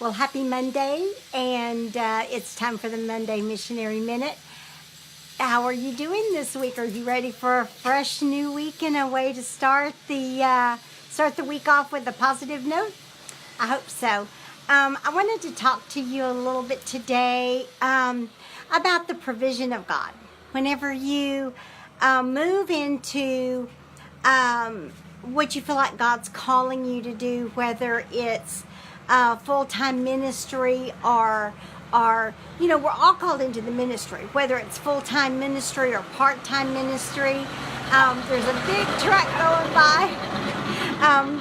Well, happy Monday, and it's time for the Monday Missionary Minute. How are you doing this week? Are you ready for a fresh new week and a way to start the week off with a positive note? I hope so. I wanted to talk to you a little bit today about the provision of God. Whenever you move into what you feel like God's calling you to do, whether it's full-time ministry or we're all called into the ministry, whether it's full-time ministry or part-time ministry. There's a big truck going by.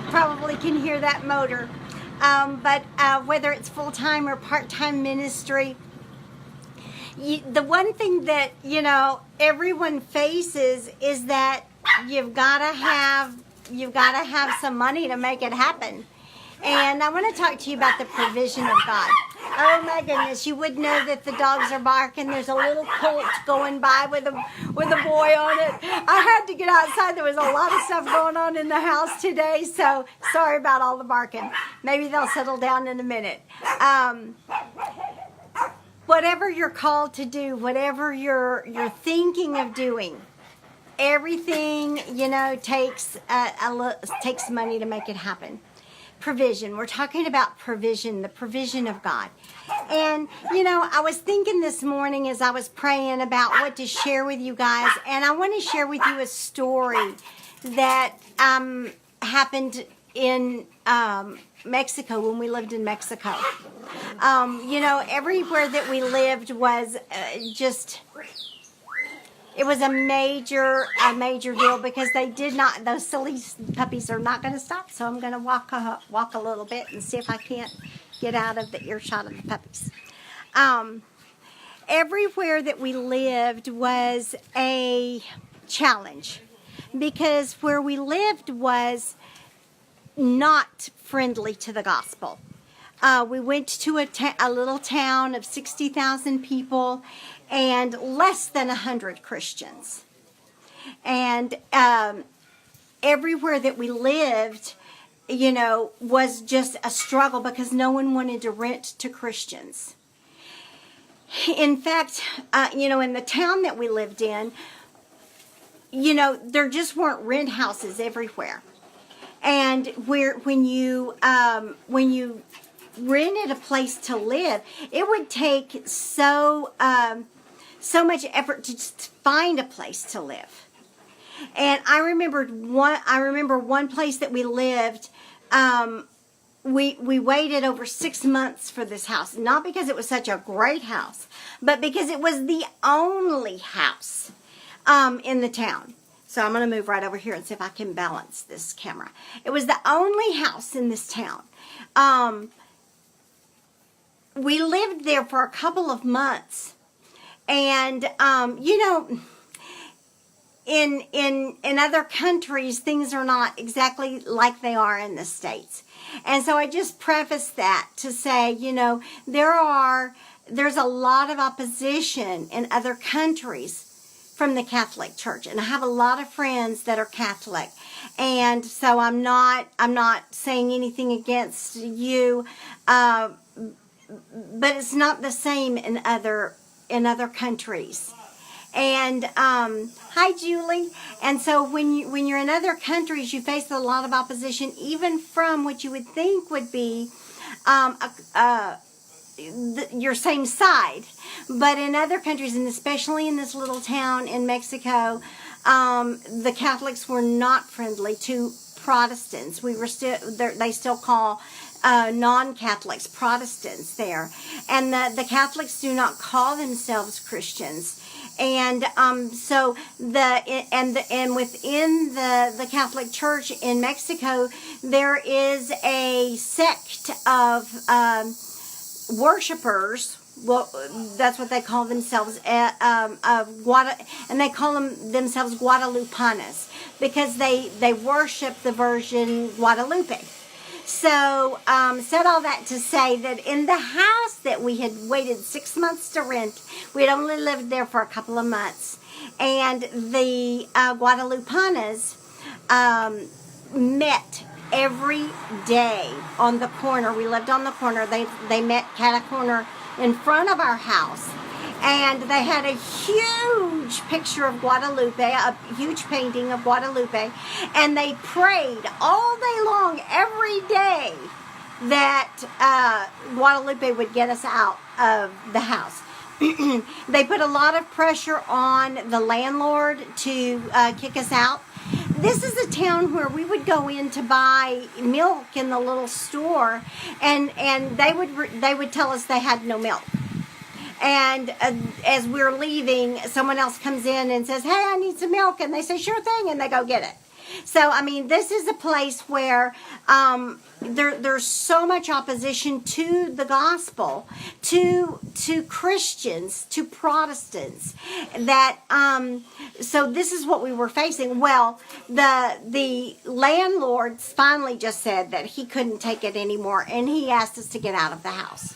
Probably can hear that motor. But whether it's full-time or part-time ministry, the one thing that, everyone faces is that you've got to have some money to make it happen. And I want to talk to you about the provision of God. Oh my goodness, you would know that the dogs are barking. There's a little colt going by with a boy on it. I had to get outside. There was a lot of stuff going on in the house today, so sorry about all the barking. Maybe they'll settle down in a minute. Whatever you're called to do, whatever you're thinking of doing, everything, takes money to make it happen. Provision. We're talking about provision, the provision of God. And, I was thinking this morning as I was praying about what to share with you guys, and I want to share with you a story that happened in Mexico when we lived in Mexico. Everywhere that we lived was it was a major deal because those silly puppies are not going to stop. So I'm going to walk a little bit and see if I can't get out of the earshot of the puppies. Everywhere that we lived was a challenge because where we lived was not friendly to the gospel. We went to a little town of 60,000 people and less than 100 Christians. And everywhere that we lived, was just a struggle because no one wanted to rent to Christians. In fact, in the town that we lived in, there just weren't rent houses everywhere. And when you rented a place to live, it would take so much effort to just find a place to live. And I remember one place that we lived. We waited over 6 months for this house, not because it was such a great house, but because it was the only house in the town. So I'm going to move right over here and see if I can balance this camera. It was the only house in this town. We lived there for a couple of months, and in other countries, things are not exactly like they are in the States. And so I just preface that to say, there's a lot of opposition in other countries from the Catholic Church, and I have a lot of friends that are Catholic, and so I'm not saying anything against you, but it's not the same in other countries. And hi, Julie. And so when you're in other countries, you face a lot of opposition, even from what you would think would be your same side. But in other countries, and especially in this little town in Mexico, the Catholics were not friendly to Protestants. They still call non-Catholics Protestants there, and the Catholics do not call themselves Christians. And so within the Catholic Church in Mexico, there is a sect of worshipers. Well, that's what they call themselves, and they call themselves Guadalupanas because they worship the Virgin Guadalupe. So, said all that to say that in the house that we had waited 6 months to rent, we had only lived there for a couple of months, and the Guadalupanas met every day on the corner. We lived on the corner. They met cat a corner in front of our house. And they had a huge picture of Guadalupe, a huge painting of Guadalupe. And they prayed all day long, every day, that Guadalupe would get us out of the house. They put a lot of pressure on the landlord to kick us out. This is a town where we would go in to buy milk in the little store, and they would tell us they had no milk. And as we're leaving, someone else comes in and says, "Hey, I need some milk," and they say, "Sure thing," and they go get it. So, I mean, this is a place where there's so much opposition to the gospel, to Christians, to Protestants, that so this is what we were facing. Well, the landlord finally just said that he couldn't take it anymore, and he asked us to get out of the house.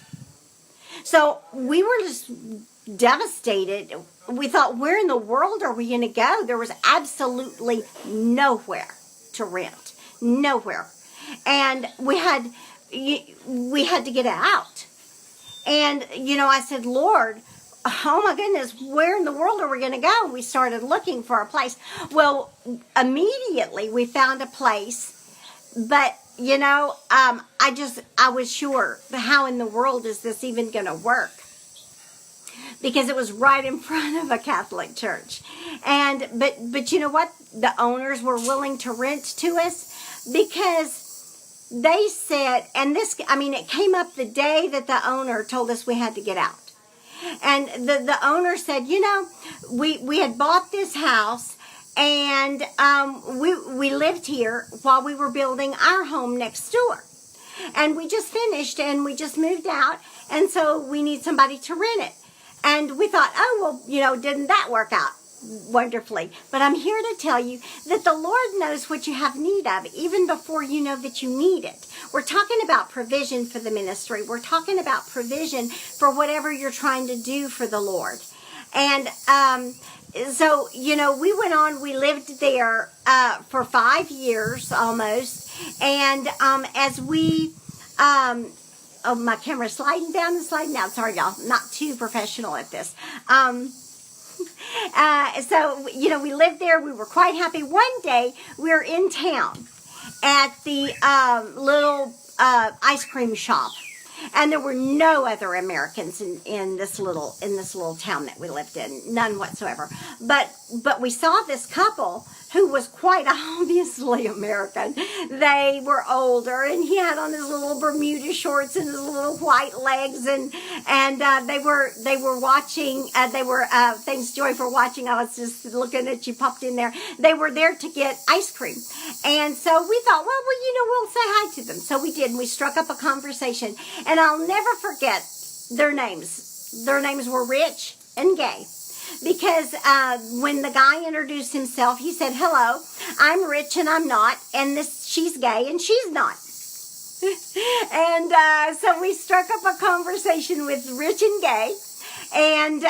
So we were just devastated. We thought, where in the world are we going to go? There was absolutely nowhere to rent. Nowhere. And we had to get out. And, I said, Lord, oh my goodness, where in the world are we going to go? We started looking for a place. Well, immediately we found a place, but I was sure, how in the world is this even going to work? Because it was right in front of a Catholic church. But you know what? The owners were willing to rent to us because they said, it came up the day that the owner told us we had to get out. And the owner said, we had bought this house, and we lived here while we were building our home next door. And we just finished, and we just moved out, and so we need somebody to rent it. And we thought, didn't that work out wonderfully? But I'm here to tell you that the Lord knows what you have need of, even before you know that you need it. We're talking about provision for the ministry. We're talking about provision for whatever you're trying to do for the Lord. And so, we went on, we lived there for 5 years almost. And as we, my camera's sliding down and sliding out. Sorry, y'all, not too professional at this. So, we lived there. We were quite happy. One day, we were in town at the little ice cream shop. And there were no other Americans in this little town that we lived in, none whatsoever. But we saw this couple who was quite obviously American. They were older, and he had on his little Bermuda shorts and his little white legs, and they were watching. Thanks, Joy, for watching. I was just looking at you, popped in there. They were there to get ice cream, and so we thought, well, we'll say hi to them. So we did, and we struck up a conversation, and I'll never forget their names. Their names were Rich and Gay. Because when the guy introduced himself, he said, "Hello, I'm Rich and I'm not, and she's gay and she's not." And so we struck up a conversation with Rich and Gay, and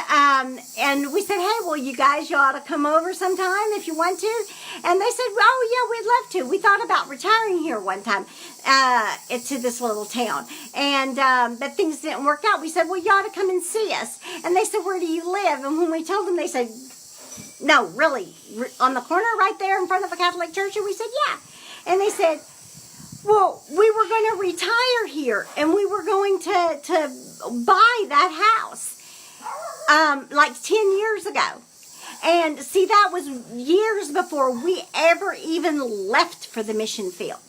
we said, "Hey, well, you guys, you ought to come over sometime if you want to." And they said, "Oh yeah, we'd love to. We thought about retiring here one time to this little town, and but things didn't work out." We said, "Well, you ought to come and see us." And they said, "Where do you live?" And when we told them, they said, "No, really, on the corner right there in front of a Catholic church?" And we said, "Yeah." And they said, "Well, we were going to retire here, and we were going to buy that house like 10 years ago." And see, that was years before we ever even left for the mission field.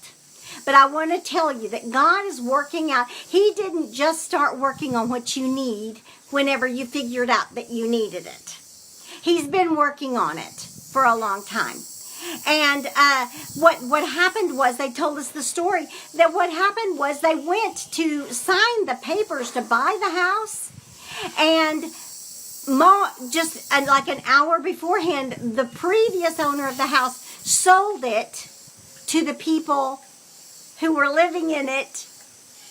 But I want to tell you that God is working out. He didn't just start working on what you need whenever you figured out that you needed it. He's been working on it for a long time. And what happened was, they told us the story, that what happened was they went to sign the papers to buy the house, and just like an hour beforehand, the previous owner of the house sold it to the people who were living in it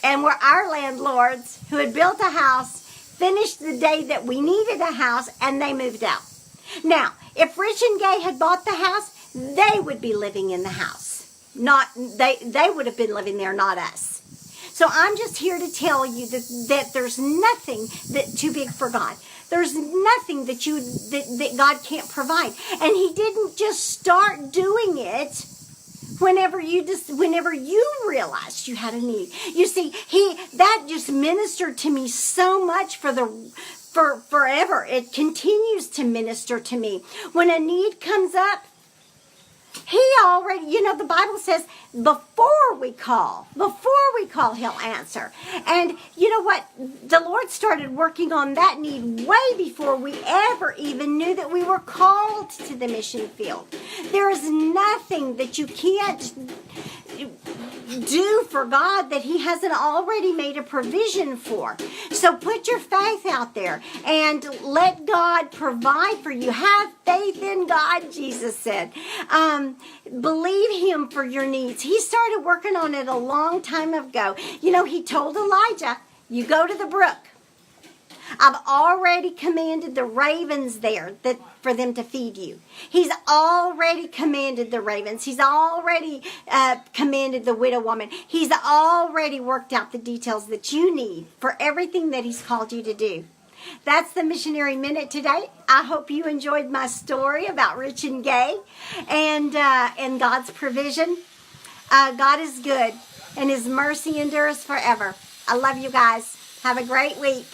and were our landlords, who had built a house, finished the day that we needed a house, and they moved out. Now, if Rich and Gay had bought the house, they would be living in the house. they would have been living there, not us. So I'm just here to tell you that there's nothing that too big for God. There's nothing that God can't provide. And he didn't just start doing it whenever you realized you had a need. You see, that just ministered to me so much for forever. It continues to minister to me. When a need comes up, he already, the Bible says, before we call, he'll answer. And you know what? The Lord started working on that need way before we ever even knew that we were called to the mission field. There is nothing that you can't do for God that he hasn't already made a provision for. So put your faith out there and let God provide for you. Have faith in God, Jesus said. Believe him for your needs. He started working on it a long time ago. He told Elijah, you go to the brook. I've already commanded the ravens there for them to feed you. He's already commanded the ravens. He's already commanded the widow woman. He's already worked out the details that you need for everything that he's called you to do. That's the Missionary Minute today. I hope you enjoyed my story about Rich and Gay and God's provision. God is good, and his mercy endures forever. I love you guys. Have a great week.